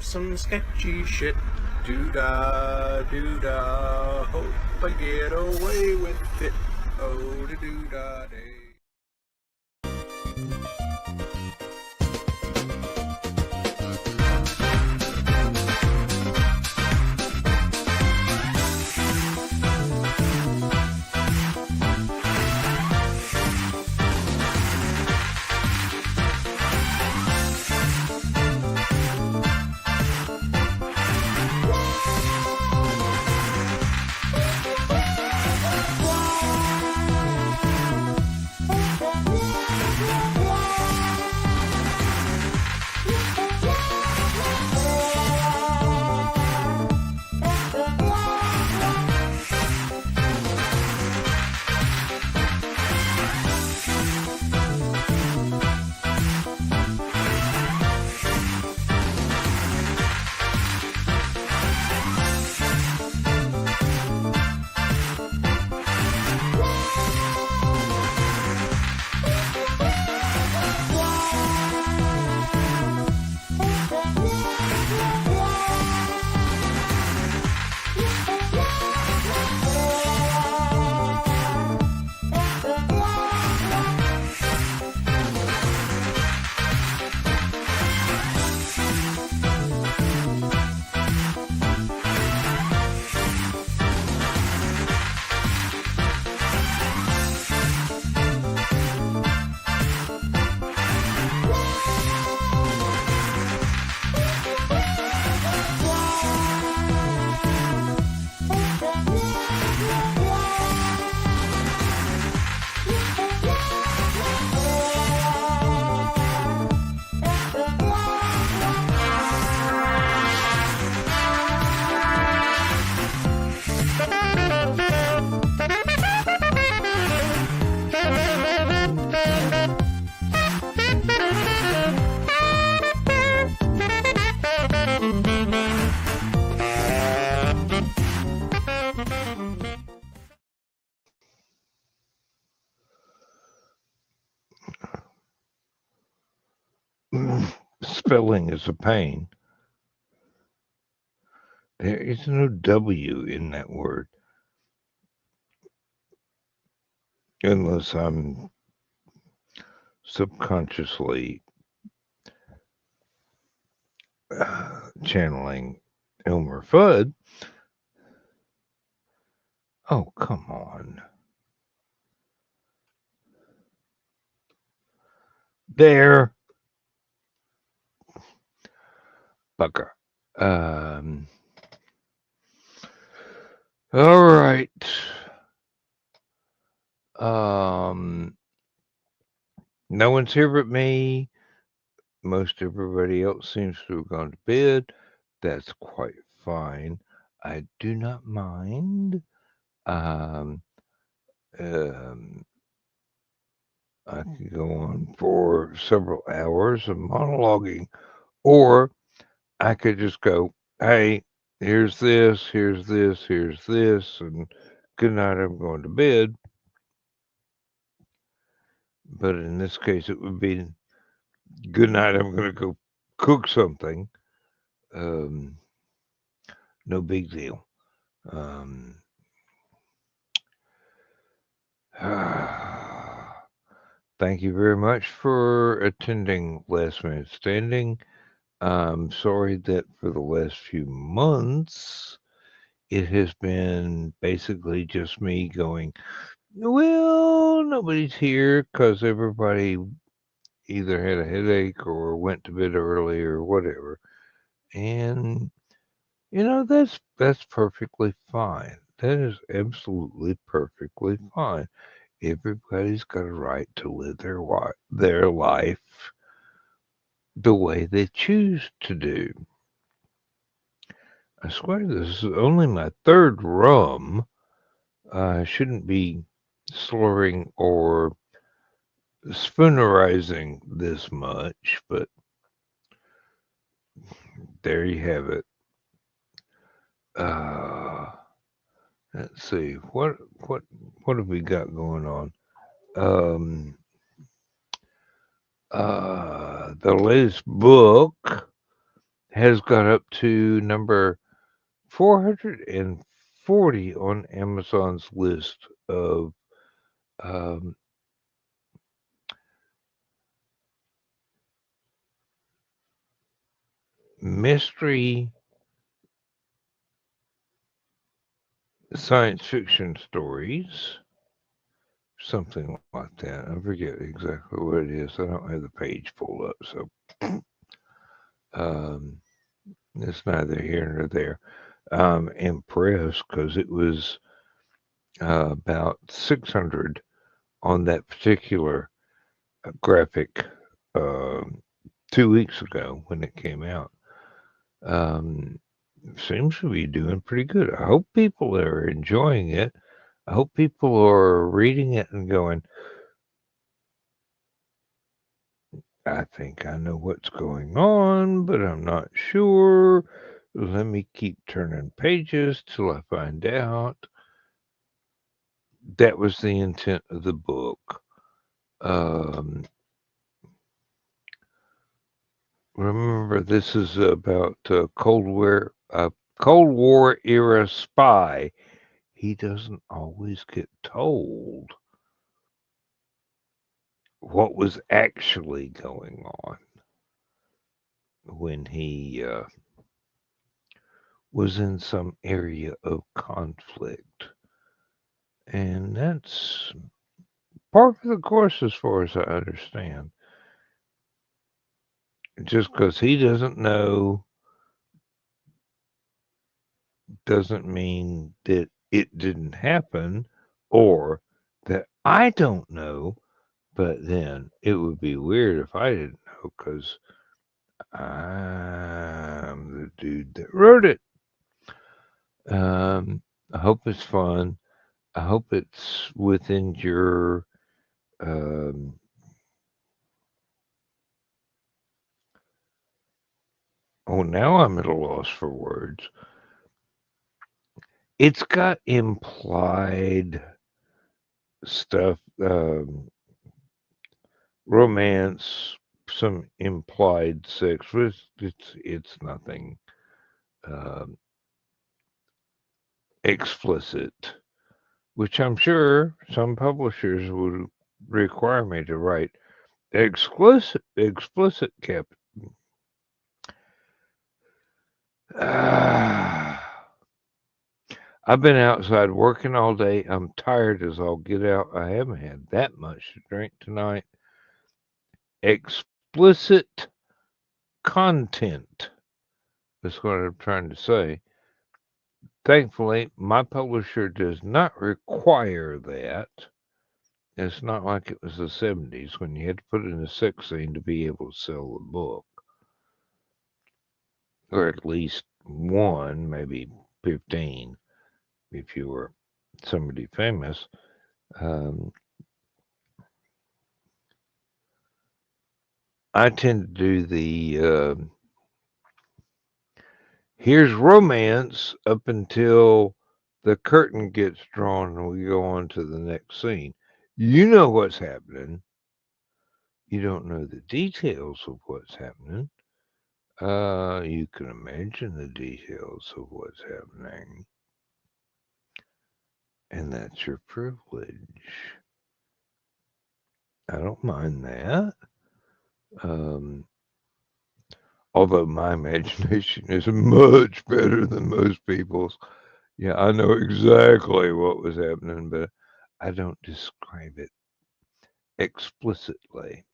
some sketchy shit. Doo-dah, doo-dah, hope I get away with it. Oh, the doo-dah day. Spelling is a pain. There is no W in that word. Unless I'm subconsciously channeling Elmer Fudd. Oh, come on. There. Bucker. All right. No one's here but me. Most everybody else seems to have gone to bed. That's quite fine. I do not mind. I could go on for several hours of monologuing, or I could just go, hey, here's this, here's this, here's this, and good night, I'm going to bed. But in this case, it would be good night, I'm going to go cook something. No big deal. Thank you very much for attending Last Man Standing. I'm sorry that for the last few months, it has been basically just me going, well, nobody's here because everybody either had a headache or went to bed early or whatever. And, that's perfectly fine. That is absolutely perfectly fine. Everybody's got a right to live their life the way they choose to do. I swear this is only my third rum. I shouldn't be slurring or spoonerizing this much, but there you have it. Let's see what have we got going on. The latest book has got up to number 440 on Amazon's list of um, mystery science fiction stories, something like that. I forget exactly what it is. I don't have the page pulled up, so um, it's neither here nor there. I'm impressed because it was about 600 on that particular graphic um 2 weeks ago when it came out. Um, Seems to be doing pretty good. I hope people are enjoying it. I hope people are reading it and going, I think I know what's going on, but I'm not sure. Let me keep turning pages till I find out. That was the intent of the book. Um, Remember, this is about Cold War era spy. He doesn't always get told what was actually going on when he was in some area of conflict. And that's part of the course, as far as I understand. Just because he doesn't know doesn't mean that it didn't happen or that I don't know. But then it would be weird if I didn't know because I'm the dude that wrote it. I hope it's fun. I hope it's within your. Um, oh, now I'm at a loss for words. It's got implied stuff, romance, some implied sex. But it's nothing um, explicit, which I'm sure some publishers would require me to write explicit cap. I've been outside working all day. I'm tired as all get out. I haven't had that much to drink tonight. Explicit content is what I'm trying to say. Thankfully, my publisher does not require that. It's not like it was the 70s when you had to put in a sex scene to be able to sell the book, or at least one, maybe 15 if you were somebody famous. Um, I tend to do the here's romance up until the curtain gets drawn and we go on to the next scene. You know what's happening. You don't know the details of what's happening. You can imagine the details of what's happening, and that's your privilege. I don't mind that. Um, Although my imagination is much better than most people's. Yeah, I know exactly what was happening, but I don't describe it explicitly.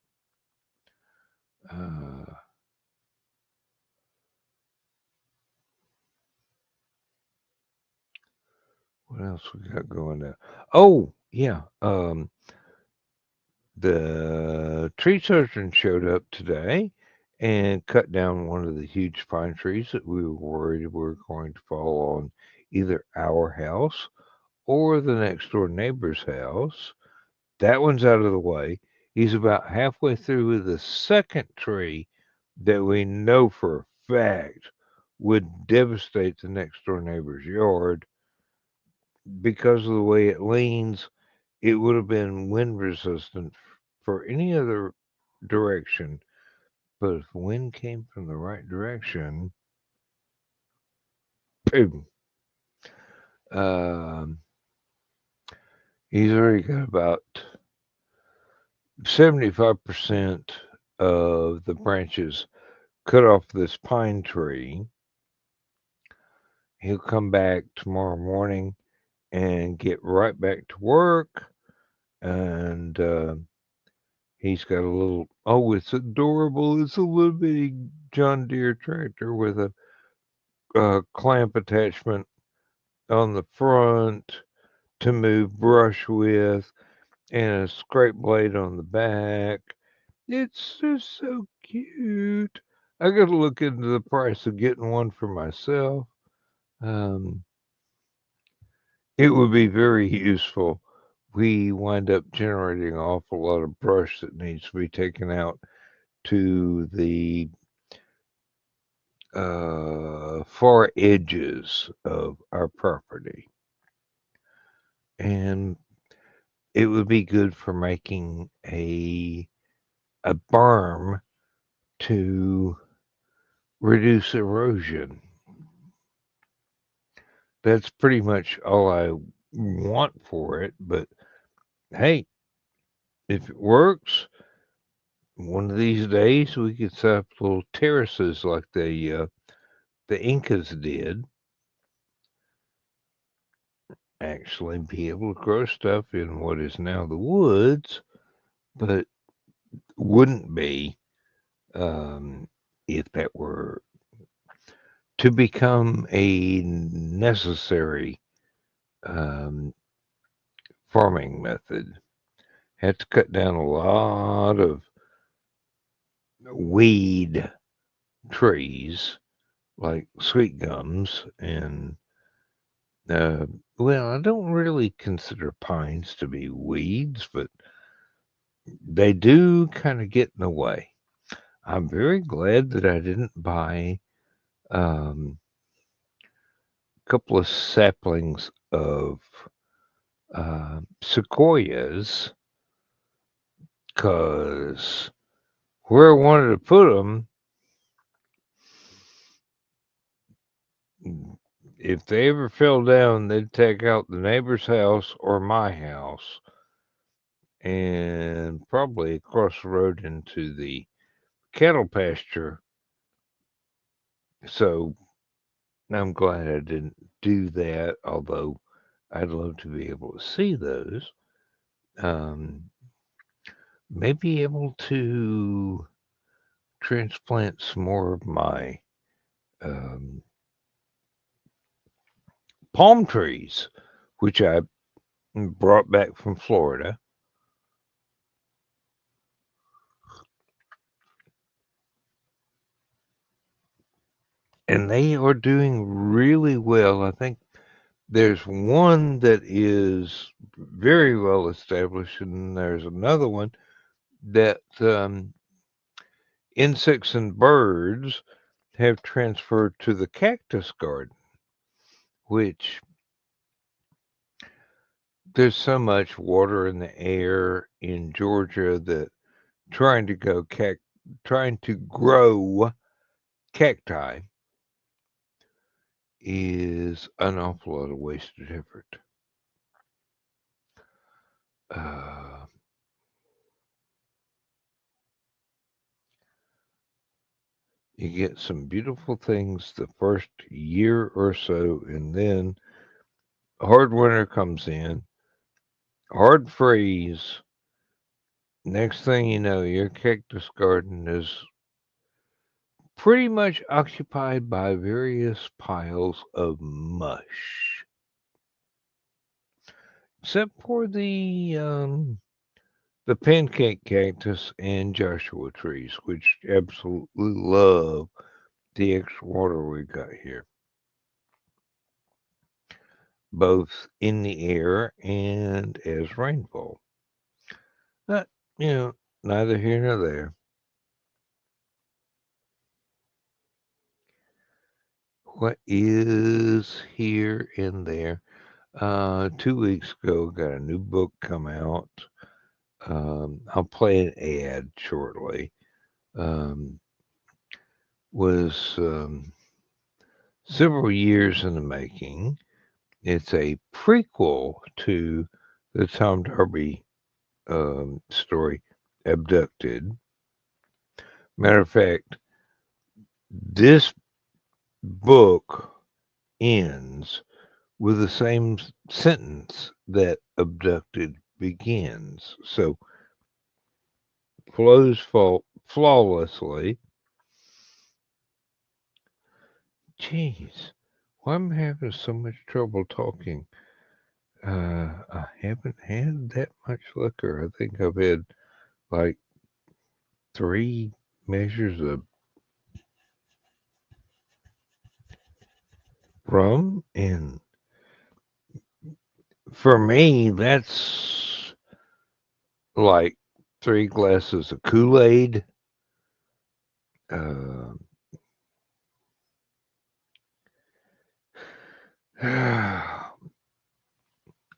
Uh, what else we got going there? Oh, yeah. The tree surgeon showed up today and cut down one of the huge pine trees that we were worried were going to fall on either our house or the next door neighbor's house. That one's out of the way. He's about halfway through with the second tree that we know for a fact would devastate the next door neighbor's yard because of the way it leans. It would have been wind resistant for any other direction, But if the wind came from the right direction, boom. Um, he's already got about 75% of the branches cut off this pine tree. He'll come back tomorrow morning and get right back to work. And he's got a little, oh, it's adorable. It's a little bitty John Deere tractor with a clamp attachment on the front to move brush with and a scrape blade on the back. It's just so cute. I got to look into the price of getting one for myself. Um, it would be very useful. We wind up generating an awful lot of brush that needs to be taken out to the far edges of our property. And it would be good for making a berm to reduce erosion. That's pretty much all I want for it, but hey, if it works, one of these days we could set up little terraces like the Incas did. Actually, be able to grow stuff in what is now the woods, but wouldn't be if that were to become a necessary um, farming method. Had to cut down a lot of weed trees like sweet gums and well, I don't really consider pines to be weeds, but they do kind of get in the way. I'm very glad that I didn't buy a couple of saplings of sequoias because where I wanted to put them, if they ever fell down, they'd take out the neighbor's house or my house and probably across the road into the cattle pasture. So I'm glad I didn't do that, although I'd love to be able to see those. Um, may be able to transplant some more of my um, palm trees, which I brought back from Florida. And they are doing really well. I think there's one that is very well established, and there's another one that insects and birds have transferred to the cactus garden, which there's so much water in the air in Georgia that trying to trying to grow cacti is an awful lot of wasted effort. Uh, you get some beautiful things the first year or so, and then hard winter comes in, hard freeze. Next thing you know, your cactus garden is pretty much occupied by various piles of mush, except for the pancake cactus and Joshua trees, which absolutely love the extra water we got here, both in the air and as rainfall. But, neither here nor there. What is here and there? 2 weeks ago, got a new book come out. I'll play an ad shortly. Um, was several years in the making. It's a prequel to the Tom Darby story, Abducted. Matter of fact, this book ends with the same sentence that Abducted begins. So flows flawlessly. Jeez, why am I having so much trouble talking? I haven't had that much liquor. I think I've had like 3 measures of rum, and for me, that's like 3 glasses of Kool-Aid.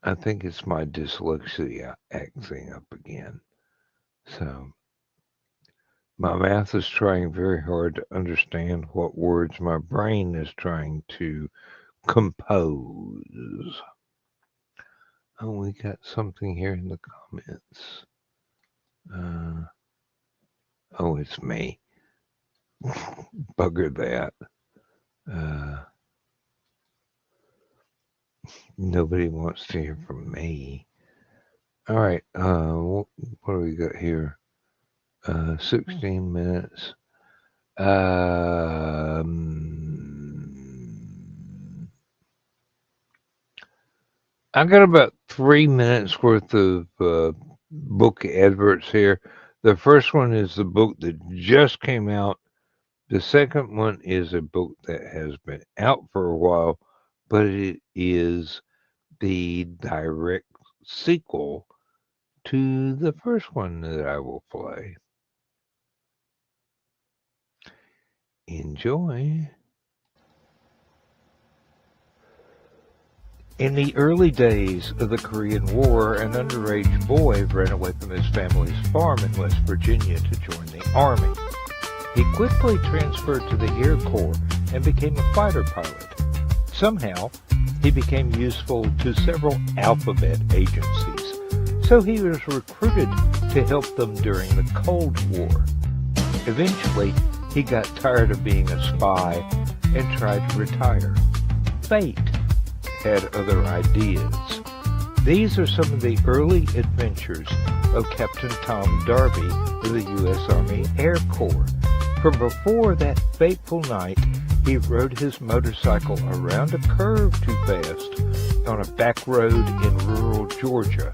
I think it's my dyslexia acting up again. So my mouth is trying very hard to understand what words my brain is trying to compose. Oh, we got something here in the comments. Oh, it's me. Bugger that. Nobody wants to hear from me. All right. What do we got here? 16 minutes. I got about 3 minutes worth of book adverts here. The first one is the book that just came out. The second one is a book that has been out for a while, but it is the direct sequel to the first one that I will play. Enjoy. In the early days of the Korean War, an underage boy ran away from his family's farm in West Virginia to join the Army. He quickly transferred to the Air Corps and became a fighter pilot. Somehow, he became useful to several alphabet agencies, so he was recruited to help them during the Cold War. Eventually, he got tired of being a spy and tried to retire. Fate had other ideas. These are some of the early adventures of Captain Tom Darby of the U.S. Army Air Corps. From before that fateful night, he rode his motorcycle around a curve too fast on a back road in rural Georgia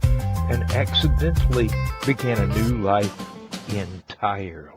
and accidentally began a new life entirely.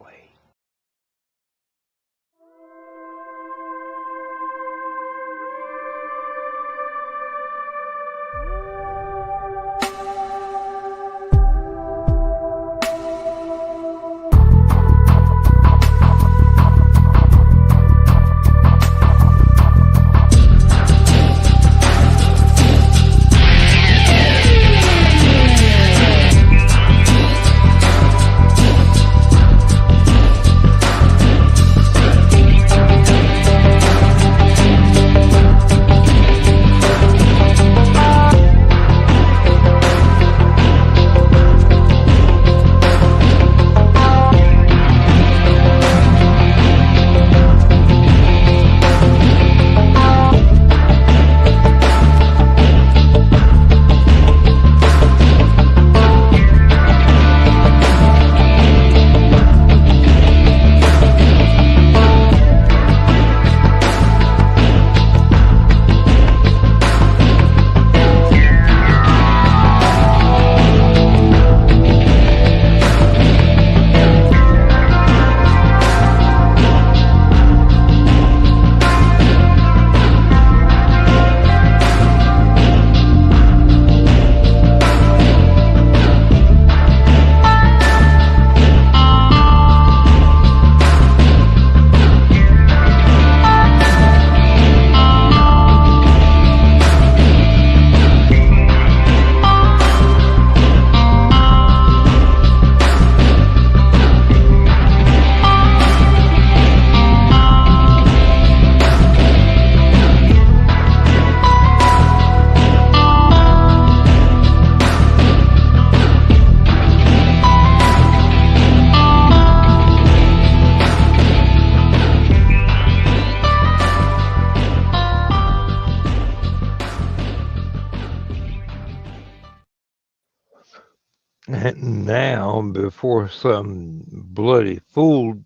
Now, before some bloody fool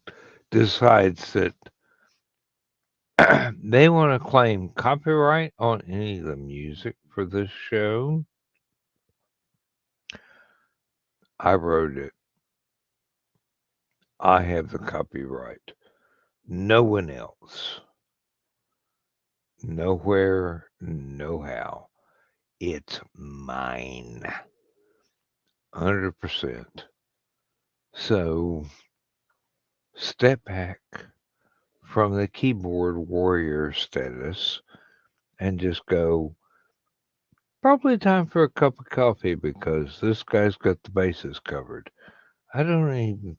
decides that they want to claim copyright on any of the music for this show, I wrote it. I have the copyright. No one else. Nowhere, no how. It's mine. 100%. So step back from the keyboard warrior status and just go, probably time for a cup of coffee because this guy's got the bases covered. I don't even,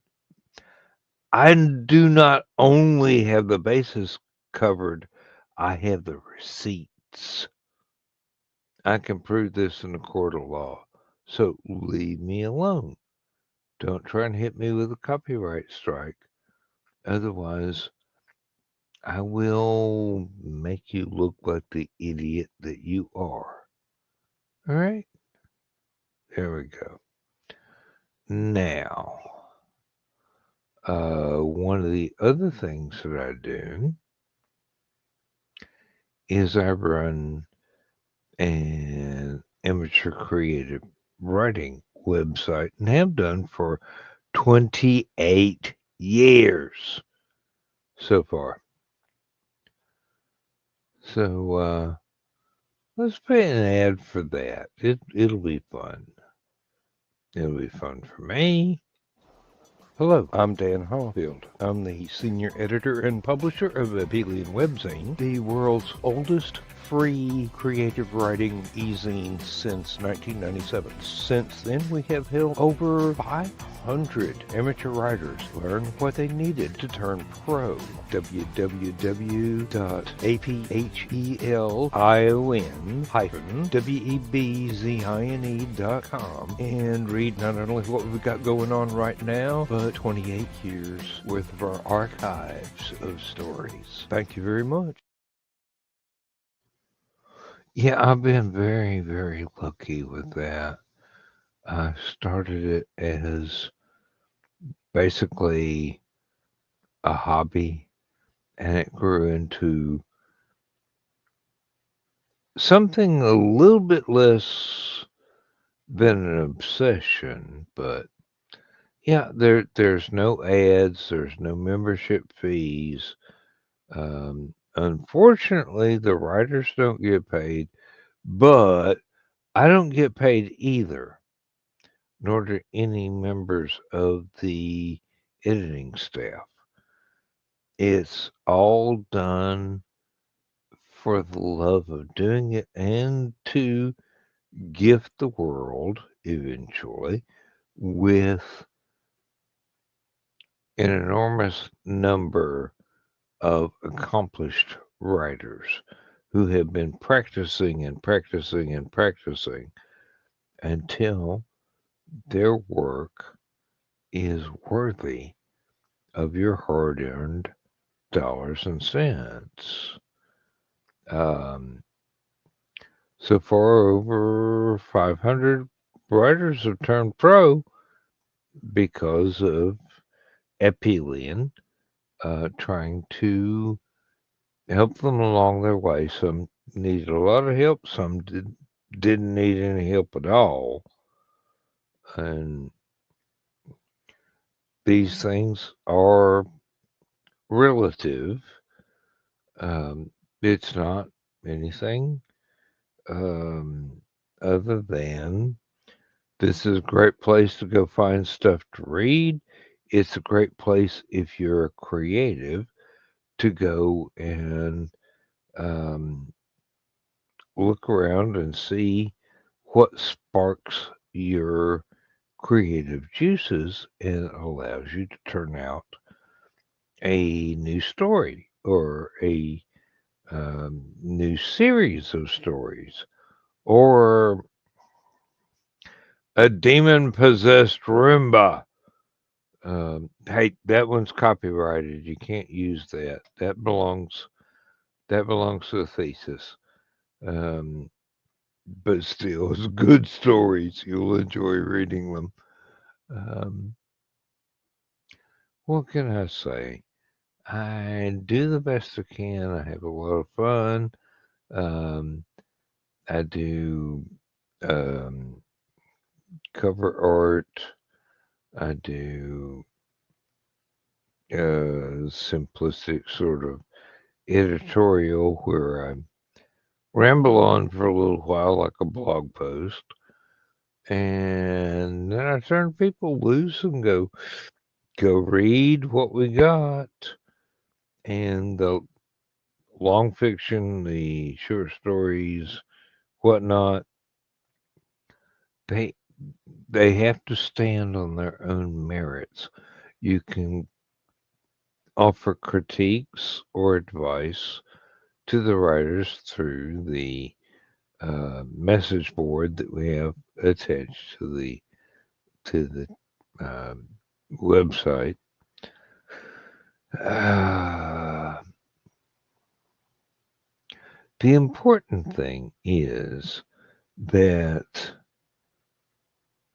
I do not only have the bases covered, I have the receipts. I can prove this in a court of law. So leave me alone. Don't try and hit me with a copyright strike. Otherwise, I will make you look like the idiot that you are. All right? There we go. Now, one of the other things that I do is I run an amateur creative writing website and have done for 28 years so far. So let's pay an ad for that. It'll be fun. It'll be fun for me. Hello, I'm Dan Hollifield. I'm the senior editor and publisher of Aphelion Webzine, the world's oldest free creative writing e-zine since 1997. Since then, we have helped over 500 amateur writers learn what they needed to turn pro. www.aphelion-webzine.com and read not only what we've got going on right now, but 28 years worth of our archives of stories. Thank you very much. Yeah, I've been very, very lucky with that. I started it as basically a hobby, and it grew into something a little bit less than an obsession, but yeah, there's no ads, there's no membership fees. Unfortunately, the writers don't get paid, but I don't get paid either, nor do any members of the editing staff. It's all done for the love of doing it and to gift the world eventually with an enormous number of accomplished writers who have been practicing and practicing and practicing until their work is worthy of your hard earned dollars and cents. Um, so far, over 500 writers have turned pro because of Aphelion trying to help them along their way. Some needed a lot of help, some didn't need any help at all. And these things are relative. It's not anything um, other than this is a great place to go find stuff to read. It's a great place if you're a creative to go and um, look around and see what sparks your creative juices and allows you to turn out a new story or a new series of stories or a demon possessed Roomba. Hey, that one's copyrighted. You can't use that. That belongs to the thesis. Um, but still, it's good stories. You'll enjoy reading them. Um, what can I say? I do the best I can. I have a lot of fun. I do um, cover art. I do simplistic sort of editorial where I ramble on for a little while like a blog post. And then I turn people loose and go read what we got. And the long fiction, the short stories, whatnot, they they have to stand on their own merits. You can offer critiques or advice to the writers through the message board that we have attached to the um, website. Uh, the important thing is that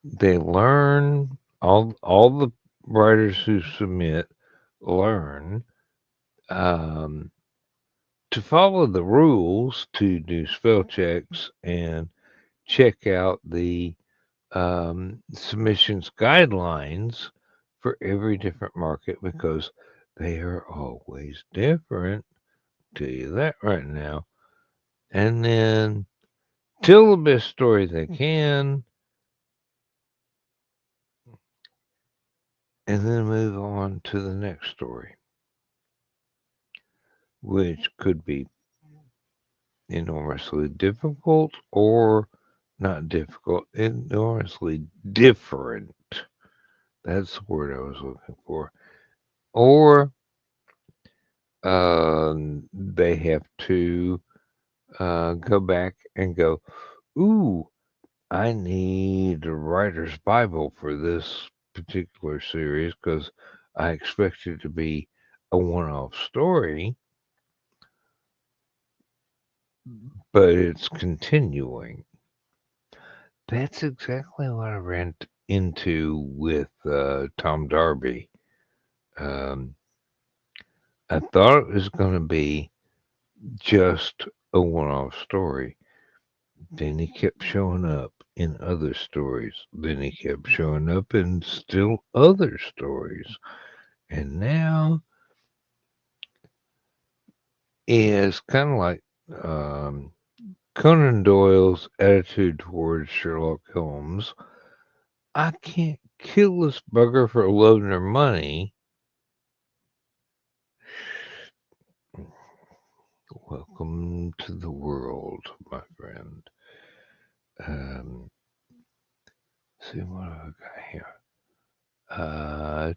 they learn all the writers who submit learn um, to follow the rules to do spell checks and check out the submissions guidelines for every different market because they are always different. Tell you that right now. And then tell the best story they can, and then move on to the next story, which could be enormously difficult or not difficult, enormously different. That's the word I was looking for. Or they have to go back and go, ooh, I need a writer's Bible for this particular series because I expect it to be a one off story, but it's continuing. That's exactly what I ran into with Tom Darby. Um, I thought it was going to be just a one off story. Then he kept showing up in other stories. Then he kept showing up in still other stories. And now it's kind of like um, Conan Doyle's attitude towards Sherlock Holmes. I can't kill this bugger for loaning her money. Welcome to the world, my friend. See what I got here.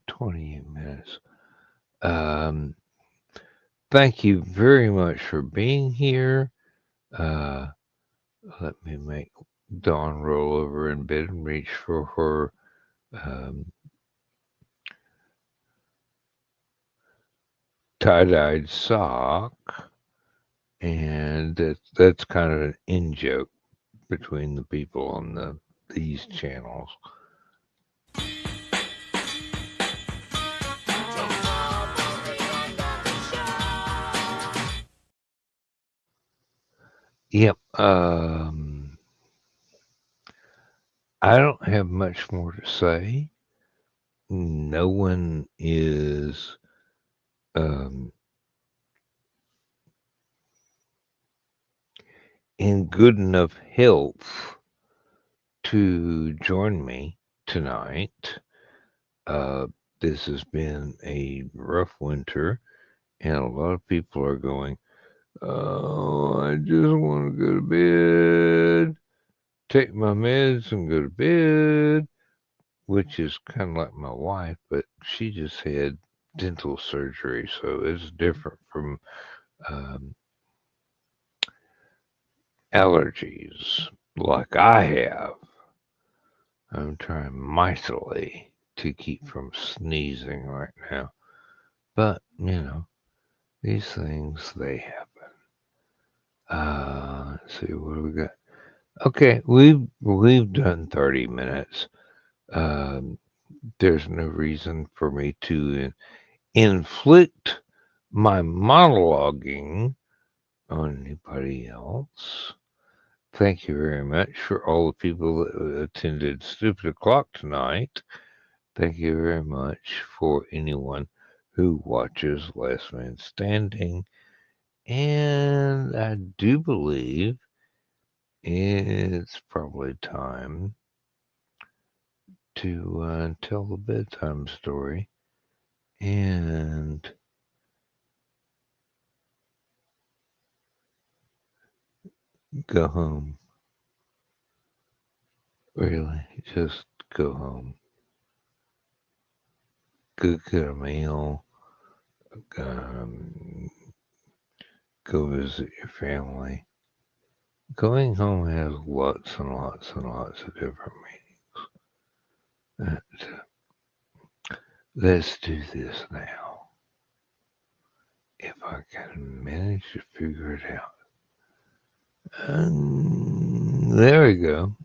28 minutes. Thank you very much for being here. Uh, let me make Dawn roll over in bed and reach for her tie-dyed sock. And that's kind of an in-joke between the people on these channels. Yep. I don't have much more to say. No one is in good enough health to join me tonight. This has been a rough winter, and a lot of people are going, oh, I just want to go to bed, take my meds and go to bed, which is kind of like my wife, but she just had dental surgery, so it's different from allergies like I have. I'm trying mightily to keep from sneezing right now. But, these things, they happen. Let's see, what do we got? Okay, we've done 30 minutes. there's no reason for me to inflict my monologuing on anybody else. Thank you very much for all the people that attended Stupid O'Clock tonight. Thank you very much for anyone who watches Last Man Standing. And I do believe it's probably time to tell the bedtime story and go home. Really, just go home. Go get a meal. Go visit your family. Going home has lots and lots and lots of different meanings. Let's do this now. If I can manage to figure it out. There we go.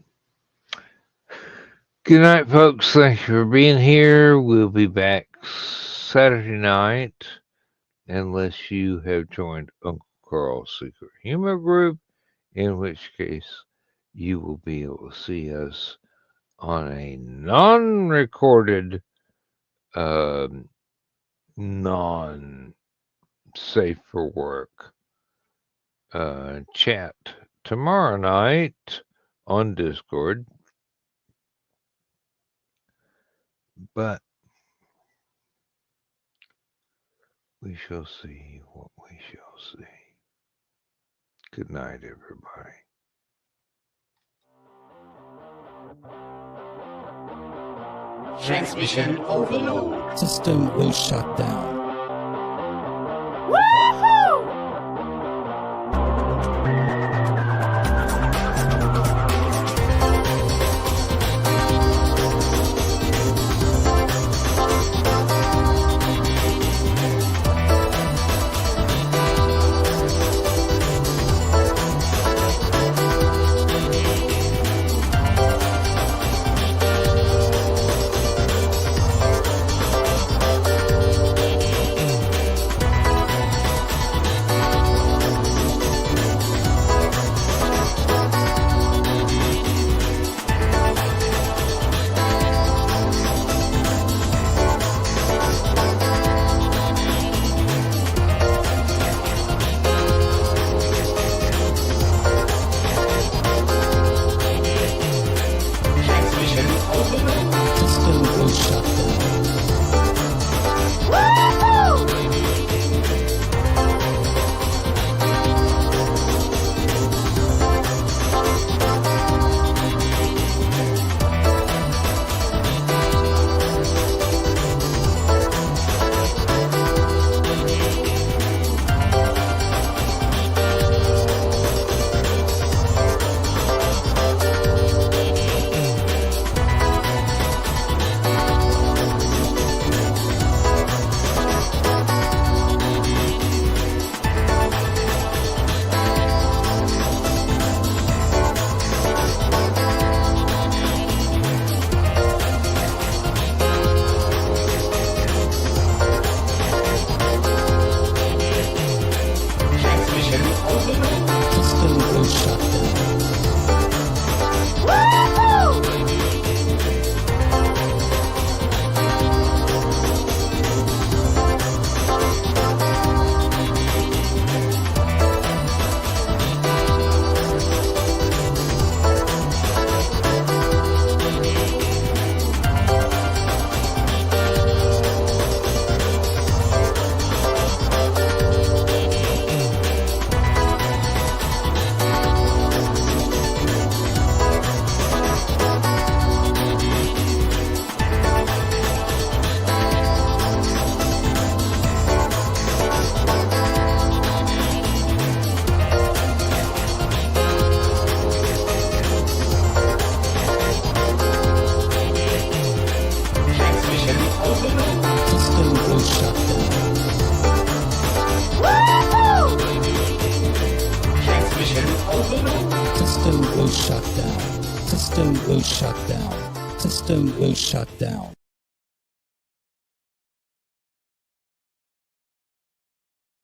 Good night, folks. Thank you for being here. We'll be back Saturday night, unless you have joined Uncle Carl's Secret Humor Group, in which case you will be able to see us on a non-recorded, non-safe for work chat tomorrow night on Discord. But we shall see what we shall see. Good night, everybody. Transmission overload. System will shut down. System will shut down. System will shut down.